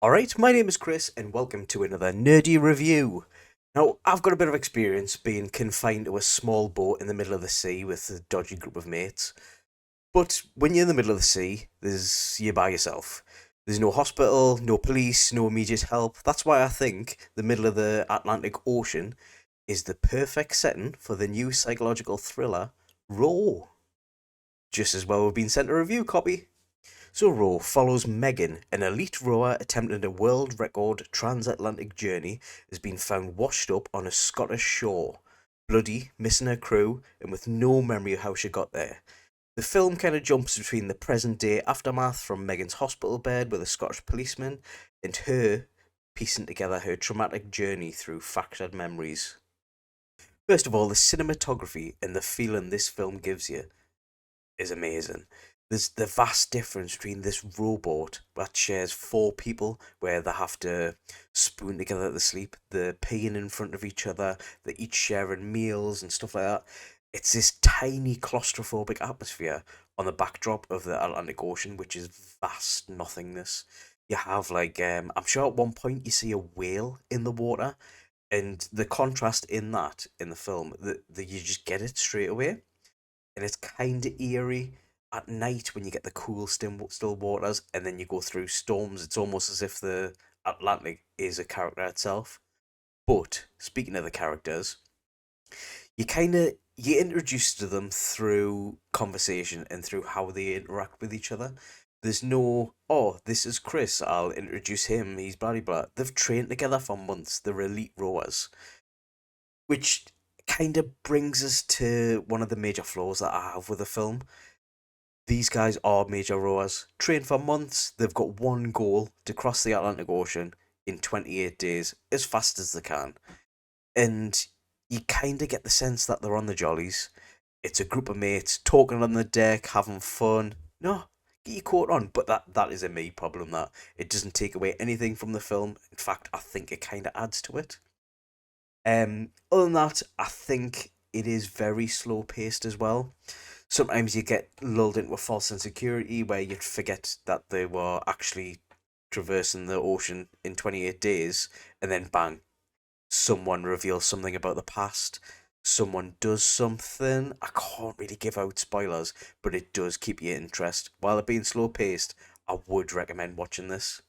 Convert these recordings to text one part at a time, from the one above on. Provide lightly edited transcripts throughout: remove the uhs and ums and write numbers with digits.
Alright, my name is Chris, and welcome to another nerdy review. Now, I've got a bit of experience being confined to a small boat in the middle of the sea with a dodgy group of mates. But when you're in the middle of the sea, you're by yourself. There's no hospital, no police, no immediate help. That's why I think the middle of the Atlantic Ocean is the perfect setting for the new psychological thriller, Raw. Just as well we've been sent a review copy. So Raw follows Megan, an elite rower attempting a world record transatlantic journey, has been found washed up on a Scottish shore, bloody, missing her crew, and with no memory of how she got there. The film kind of jumps between the present day aftermath from Megan's hospital bed with a Scottish policeman and her piecing together her traumatic journey through fractured memories. First of all, the cinematography and the feeling this film gives you is amazing. There's the vast difference between this rowboat that shares four people where they have to spoon together to sleep, they're peeing in front of each other, they're each sharing meals and stuff like that. It's this tiny claustrophobic atmosphere on the backdrop of the Atlantic Ocean, which is vast nothingness. You have I'm sure at one point you see a whale in the water, and the contrast in that in the film, that you just get it straight away, and it's kind of eerie at night when you get the cool still waters, and then you go through storms. It's almost as if the Atlantic is a character itself. But speaking of the characters, you introduced to them through conversation and through how they interact with each other. There's no, oh, this is Chris, I'll introduce him, he's blah blah blah. They've trained together for months, they're elite rowers, which kind of brings us to one of the major flaws that I have with the film. These guys are major rowers, trained for months. They've got one goal: to cross the Atlantic Ocean in 28 days as fast as they can. And you kind of get the sense that they're on the jollies. It's a group of mates talking on the deck, having fun. No, get your coat on. But that is a me problem, that it doesn't take away anything from the film. In fact, I think it kind of adds to it. Other than that, I think it is very slow paced as well. Sometimes you get lulled into a false insecurity where you'd forget that they were actually traversing the ocean in 28 days, and then bang, someone reveals something about the past. Someone does something. I can't really give out spoilers, but it does keep your interest. While it being slow paced, I would recommend watching this.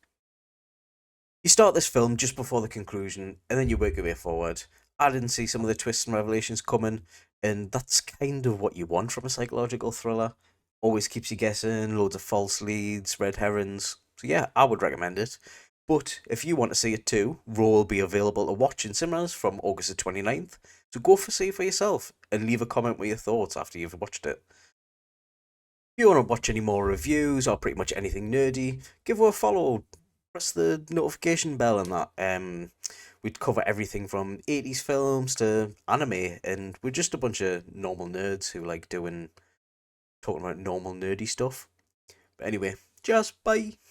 You start this film just before the conclusion, and then you work your way forward. I didn't see some of the twists and revelations coming, and that's kind of what you want from a psychological thriller. Always keeps you guessing, loads of false leads, red herrings. So yeah, I would recommend it. But if you want to see it too, Raw will be available to watch in cinemas from August the 29th. So go for see it for yourself and leave a comment with your thoughts after you've watched it. If you want to watch any more reviews or pretty much anything nerdy, give her a follow, press the notification bell and that. We'd cover everything from 80s films to anime, and we're just a bunch of normal nerds who like talking about normal nerdy stuff. But anyway, just bye.